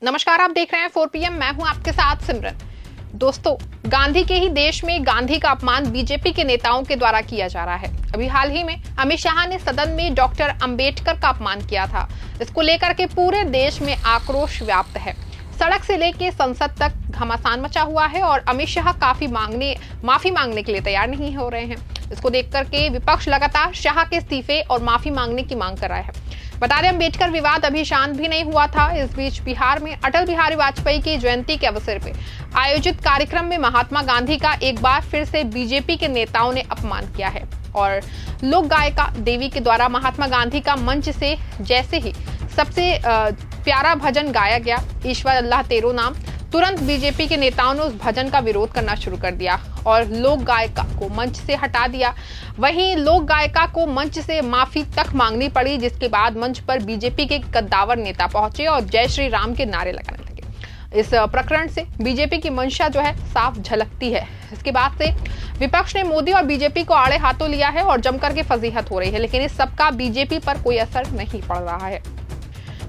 नमस्कार, आप देख रहे हैं 4 PM। मैं हूं आपके साथ सिमरन। दोस्तों, गांधी के ही देश में गांधी का अपमान बीजेपी के नेताओं के द्वारा किया जा रहा है। अभी हाल ही में अमित शाह ने सदन में डॉक्टर अंबेडकर का अपमान किया था। इसको लेकर के पूरे देश में आक्रोश व्याप्त है। सड़क से लेकर संसद तक घमासान मचा हुआ है और अमित शाह माफी मांगने के लिए तैयार नहीं हो रहे हैं। इसको देख करके विपक्ष लगातार शाह के इस्तीफे और माफी मांगने की मांग कर रहा है। बता दें, अम्बेडकर विवाद अभी शांत भी नहीं हुआ था। इस बीच बिहार में अटल बिहारी वाजपेयी की जयंती के अवसर पे आयोजित कार्यक्रम में महात्मा गांधी का एक बार फिर से बीजेपी के नेताओं ने अपमान किया है और लोक गायिका देवी के द्वारा महात्मा गांधी का मंच से जैसे ही सबसे प्यारा भजन गाया गया, ईश्वर अल्लाह तेरो नाम, तुरंत बीजेपी के नेताओं ने उस भजन का विरोध करना शुरू कर दिया और लोक गायिका को मंच से हटा दिया। वहीं लोक गायिका को मंच से माफी तक मांगनी पड़ी, जिसके बाद मंच पर बीजेपी के कद्दावर नेता पहुंचे और जय श्री राम के नारे लगाने लगे। इस प्रकरण से बीजेपी की मंशा जो है साफ झलकती है। इसके बाद से विपक्ष ने मोदी और बीजेपी को आड़े हाथों लिया है और जमकर के फजीहत हो रही है, लेकिन इस सबका बीजेपी पर कोई असर नहीं पड़ रहा है।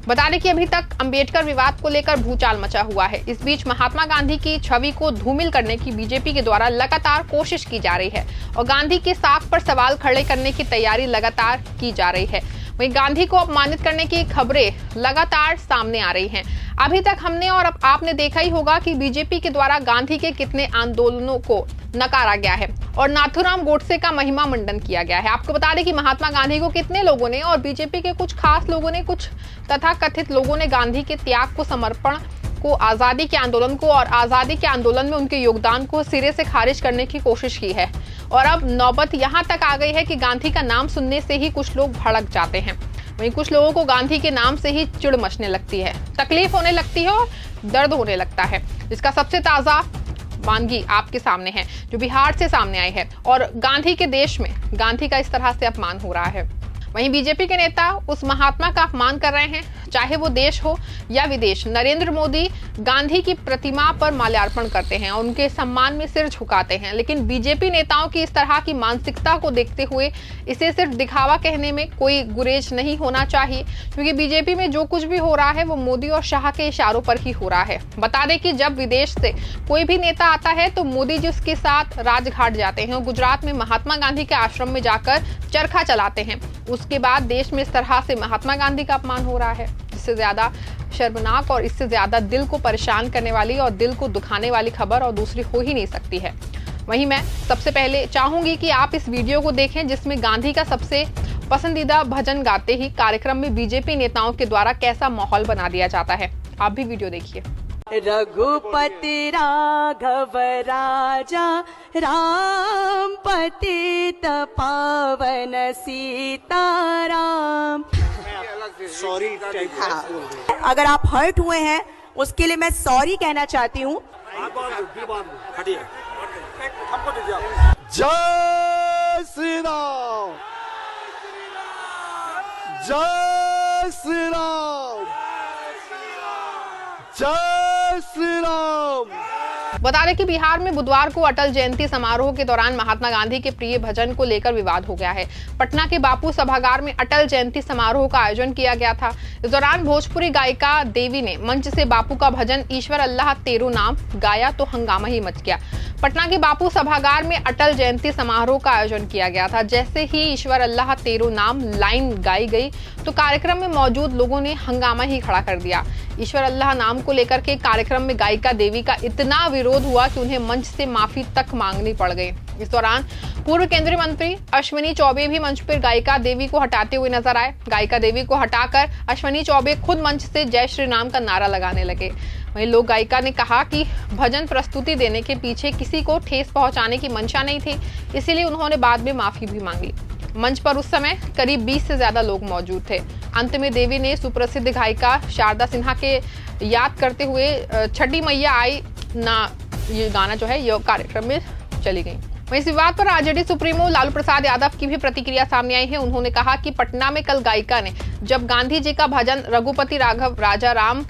बता दें कि अभी तक अंबेडकर विवाद को लेकर भूचाल मचा हुआ है। इस बीच महात्मा गांधी की छवि को धूमिल करने की बीजेपी के द्वारा लगातार कोशिश की जा रही है और गांधी के साख पर सवाल खड़े करने की तैयारी लगातार की जा रही है। वहीं गांधी को अपमानित करने की खबरें लगातार सामने आ रही हैं। अभी तक हमने और आपने देखा ही होगा कि बीजेपी के द्वारा गांधी के कितने आंदोलनों को नकारा गया है और नाथूराम गोडसे का महिमा मंडन किया गया है। आपको बता दें कि महात्मा गांधी को कितने लोगों ने और बीजेपी के कुछ खास लोगों ने, कुछ तथाकथित लोगों ने गांधी के त्याग को, समर्पण को, आजादी के आंदोलन को और आजादी के आंदोलन में उनके योगदान को सिरे से खारिज करने की कोशिश की है। और अब नौबत यहाँ तक आ गई है कि गांधी का नाम सुनने से ही कुछ लोग भड़क जाते हैं। वहीं कुछ लोगों को गांधी के नाम से ही चिढ़ मचने लगती है, तकलीफ होने लगती है और दर्द होने लगता है। इसका सबसे ताजा वानगी आपके सामने है, जो बिहार से सामने आई है और गांधी के देश में गांधी का इस तरह से अपमान हो रहा है। वहीं बीजेपी के नेता उस महात्मा का अपमान कर रहे हैं, चाहे वो देश हो या विदेश। नरेंद्र मोदी गांधी की प्रतिमा पर माल्यार्पण करते हैं और उनके सम्मान में सिर झुकाते हैं, लेकिन बीजेपी नेताओं की इस तरह की मानसिकता को देखते हुए इसे सिर्फ दिखावा कहने में कोई गुरेज नहीं होना चाहिए, क्योंकि बीजेपी में जो कुछ भी हो रहा है वो मोदी और शाह के इशारों पर ही हो रहा है। बता दें कि जब विदेश से कोई भी नेता आता है तो मोदी जी उसके साथ राजघाट जाते हैं और गुजरात में महात्मा गांधी के आश्रम में जाकर चरखा चलाते हैं। उसके बाद देश में इस तरह से महात्मा गांधी का अपमान हो रहा है। इससे ज्यादा शर्मनाक और इससे ज्यादा दिल को परेशान करने वाली और दिल को दुखाने वाली खबर और दूसरी हो ही नहीं सकती है। वहीं मैं सबसे पहले चाहूंगी कि आप इस वीडियो को देखें, जिसमें गांधी का सबसे पसंदीदा भजन गाते ही कार्यक्रम में बीजेपी नेताओं के द्वारा कैसा माहौल बना दिया जाता है। आप भी वीडियो देखिए। रघुपति राघव राजा राम पतित पावन सीताराम। सॉरी, अगर आप हर्ट हुए हैं उसके लिए मैं सॉरी कहना चाहती हूँ। जय श्री राम, जय श्री राम, जय श्री राम। बता दें कि बिहार में बुधवार को अटल जयंती समारोह के दौरान महात्मा गांधी के प्रिय भजन को लेकर विवाद हो गया है। पटना के बापू सभागार में अटल जयंती समारोह का आयोजन किया गया था। इस दौरान भोजपुरी गायिका देवी ने मंच से बापू का भजन ईश्वर अल्लाह तेरो नाम गाया तो हंगामा ही मच गया। पटना के बापू सभागार में अटल जयंती समारोह का आयोजन किया गया था। जैसे ही ईश्वर अल्लाह तेरो नाम लाइन गाई गई तो कार्यक्रम में मौजूद लोगों ने हंगामा ही खड़ा कर दिया। ईश्वर अल्लाह नाम को लेकर के कार्यक्रम में गायिका देवी का इतना विरोध हुआ कि उन्हें मंच से माफी तक मांगनी पड़ गई। इस दौरान पूर्व केंद्रीय मंत्री अश्विनी चौबे भी मंच पर गायिका देवी को हटाते हुए नजर आए। गायिका देवी को हटाकर अश्विनी चौबे खुद मंच से जय श्री राम का नारा लगाने लगे। वहीं लोक गायिका ने कहा कि भजन प्रस्तुति देने के पीछे किसी को ठेस पहुंचाने की मंशा नहीं थी, इसीलिए उन्होंने बाद में माफी भी मांगी। मंच पर उस समय करीब 20 से ज्यादा लोग मौजूद थे। अंत में देवी ने सुप्रसिद्ध गायिका शारदा सिन्हा के याद करते हुए छठी मैया आई ना ये गाना जो है ये कार्यक्रम में चली गई। वहीं इस विवाद पर आरजेडी सुप्रीमो लालू प्रसाद यादव की भी प्रतिक्रिया सामने आई है। उन्होंने कहा कि पटना में कल गायिका ने जब गांधी जी का भजन रघुपति राघव राजा राम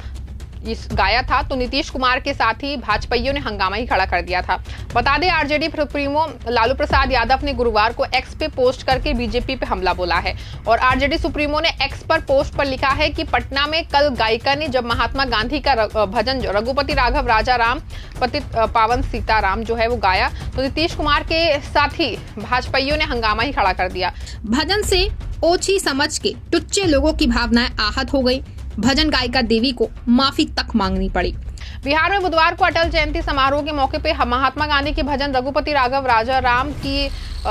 इस गाया था तो नीतीश कुमार के साथ ही भाजपाइयों ने हंगामा ही खड़ा कर दिया था। बता दें, आरजेडी सुप्रीमो लालू प्रसाद यादव ने गुरुवार को एक्स पे पोस्ट करके बीजेपी पे हमला बोला है और आरजेडी सुप्रीमो ने एक्स पर पोस्ट पर लिखा है कि पटना में कल गायिका ने जब महात्मा गांधी का भजन रघुपति राघव राजा राम पतित पावन सीताराम जो है वो गाया तो नीतीश कुमार के साथ ही भाजपाइयों ने हंगामा ही खड़ा कर दिया। भजन से ओछी समझ के टुच्चे लोगों की भावनाएं आहत हो गई। भजन गायिका देवी को माफी तक मांगनी पड़ी। बिहार में बुधवार को अटल जयंती समारोह के मौके पे महात्मा गांधी के भजन रघुपति राघव राजा राम की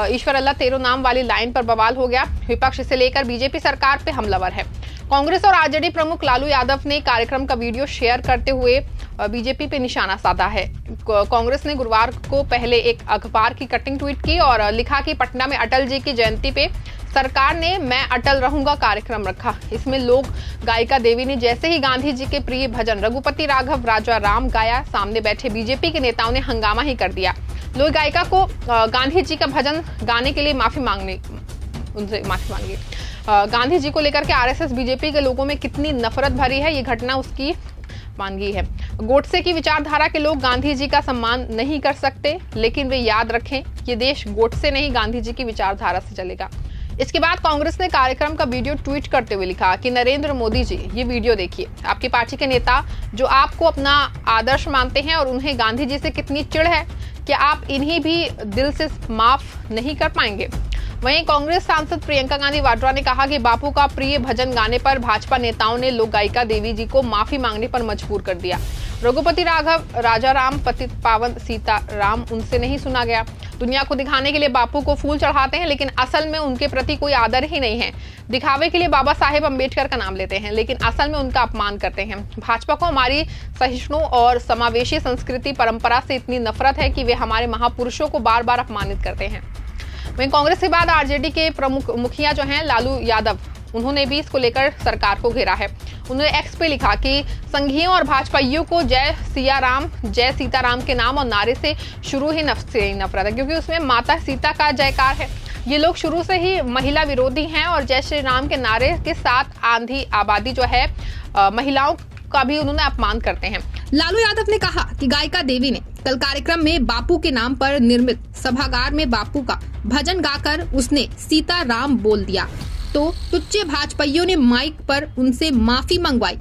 ईश्वर अल्लाह तेरो नाम वाली लाइन पर बवाल हो गया। विपक्ष इसे लेकर बीजेपी सरकार पे हमलावर है। कांग्रेस और आरजेडी प्रमुख लालू यादव ने कार्यक्रम का वीडियो शेयर करते हुए बीजेपी पे निशाना साधा है। कांग्रेस ने गुरुवार को पहले एक अखबार की कटिंग ट्वीट की और लिखा कि पटना में अटल जी की जयंती पे सरकार ने मैं अटल रहूंगा कार्यक्रम रखा। इसमें लोक गायिका देवी ने जैसे ही गांधी जी के प्रिय भजन रघुपति राघव राजा राम गाया, सामने बैठे बीजेपी के नेताओं ने हंगामा ही कर दिया। लोक गायिका को गांधी जी का भजन गाने के लिए माफी मांगी। गांधी जी को लेकर के आरएसएस बीजेपी के लोगों में कितनी नफरत भरी है, ये घटना उसकी मानगी है। गोडसे की विचारधारा के लोग गांधी जी का सम्मान नहीं कर सकते, लेकिन वे याद रखें ये देश गोडसे नहीं गांधी जी की विचारधारा से चलेगा। इसके बाद कांग्रेस ने कार्यक्रम का वीडियो ट्वीट करते हुए लिखा कि नरेंद्र मोदी जी ये वीडियो देखिए। आपकी पार्टी के नेता जो आपको अपना आदर्श मानते हैं और उन्हें गांधी जी से कितनी चिढ़ है, क्या आप इन्हीं भी दिल से माफ नहीं कर पाएंगे? वहीं कांग्रेस सांसद प्रियंका गांधी वाड्रा ने कहा कि बापू का प्रिय भजन गाने पर भाजपा नेताओं ने लोक गायिका देवी जी को माफी मांगने पर मजबूर कर दिया। रघुपति राघव राजा राम पतित पावन सीता राम उनसे नहीं सुना गया। दुनिया को दिखाने के लिए बापू को फूल चढ़ाते हैं, लेकिन असल में उनके प्रति कोई आदर ही नहीं है। दिखावे के लिए बाबा साहेब अम्बेडकर का नाम लेते हैं, लेकिन असल में उनका अपमान करते हैं। भाजपा को हमारी सहिष्णु और समावेशी संस्कृति परंपरा से इतनी नफरत है कि वे हमारे महापुरुषों को बार बार अपमानित करते हैं। वहीं कांग्रेस के बाद आरजेडी के प्रमुख मुखिया जो हैं लालू यादव, उन्होंने भी इसको लेकर सरकार को घेरा है। उन्होंने एक्स पे लिखा कि संघियों और भाजपाइयों को जय सिया राम जय सीताराम के नाम और नारे से शुरू ही नफरत है, क्योंकि उसमें माता सीता का जयकार है। ये लोग शुरू से ही महिला विरोधी हैं और जय श्री राम के नारे के साथ आंधी आबादी जो है महिलाओं का भी उन्होंने अपमान करते हैं। लालू यादव ने कहा कि गायिका देवी ने कल कार्यक्रम में बापू के नाम पर निर्मित सभागार में बापू का भजन गाकर उसने सीता राम बोल दिया तो टुच्चे भाजपाइयों ने माइक पर उनसे माफी मंगवाई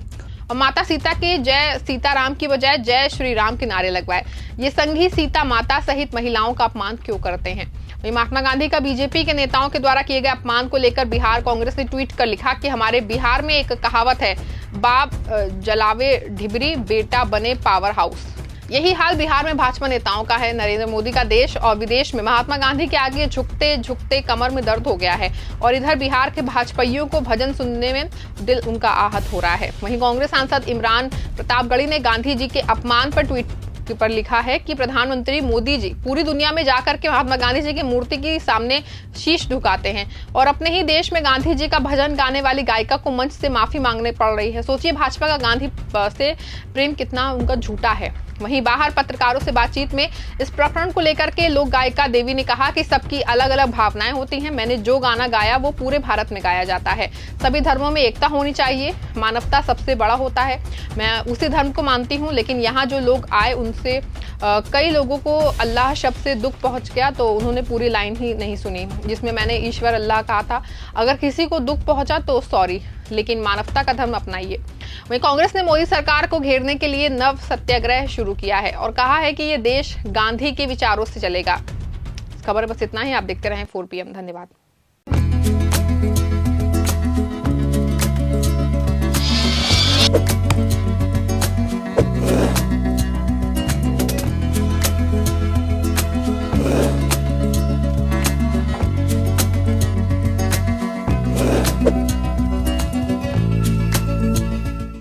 और माता सीता के जय सीताराम की बजाय जय श्री राम के नारे लगवाए। ये संघी सीता माता सहित महिलाओं का अपमान क्यों करते हैं? महात्मा गांधी का बीजेपी के नेताओं के द्वारा किए गए अपमान को लेकर बिहार कांग्रेस ने ट्वीट कर लिखा कि हमारे बिहार में एक कहावत है, बाप जलावे ढिबरी बेटा बने पावर हाउस। यही हाल बिहार में भाजपा नेताओं का है। नरेंद्र मोदी का देश और विदेश में महात्मा गांधी के आगे झुकते झुकते कमर में दर्द हो गया है और इधर बिहार के भाजपाइयों को भजन सुनने में दिल उनका आहत हो रहा है। वहीं कांग्रेस सांसद इमरान प्रतापगढ़ी ने गांधी जी के अपमान पर ट्वीट पर लिखा है कि प्रधानमंत्री मोदी जी पूरी दुनिया में जाकर के महात्मा गांधी जी की मूर्ति के सामने शीश झुकाते हैं और अपने ही देश में गांधी जी का भजन गाने वाली गायिका को मंच से माफी मांगने पड़ रही है। सोचिए भाजपा का गांधी से प्रेम कितना उनका झूठा है। वहीं बाहर पत्रकारों से बातचीत में इस प्रकरण को लेकर के लोक गायिका देवी ने कहा कि सबकी अलग अलग भावनाएं होती हैं। मैंने जो गाना गाया वो पूरे भारत में गाया जाता है। सभी धर्मों में एकता होनी चाहिए, मानवता सबसे बड़ा होता है। मैं उसी धर्म को मानती हूँ, लेकिन यहाँ जो लोग आए उनसे कई लोगों को अल्लाह शब्द से दुख पहुंच गया तो उन्होंने पूरी लाइन ही नहीं सुनी जिसमें मैंने ईश्वर अल्लाह कहा था। अगर किसी को दुख पहुंचा तो सॉरी, लेकिन मानवता का धर्म अपनाइए। वहीं कांग्रेस ने मोदी सरकार को घेरने के लिए नव सत्याग्रह शुरू किया है और कहा है कि ये देश गांधी के विचारों से चलेगा। खबर बस इतना ही। आप देखते रहें 4 PM। धन्यवाद।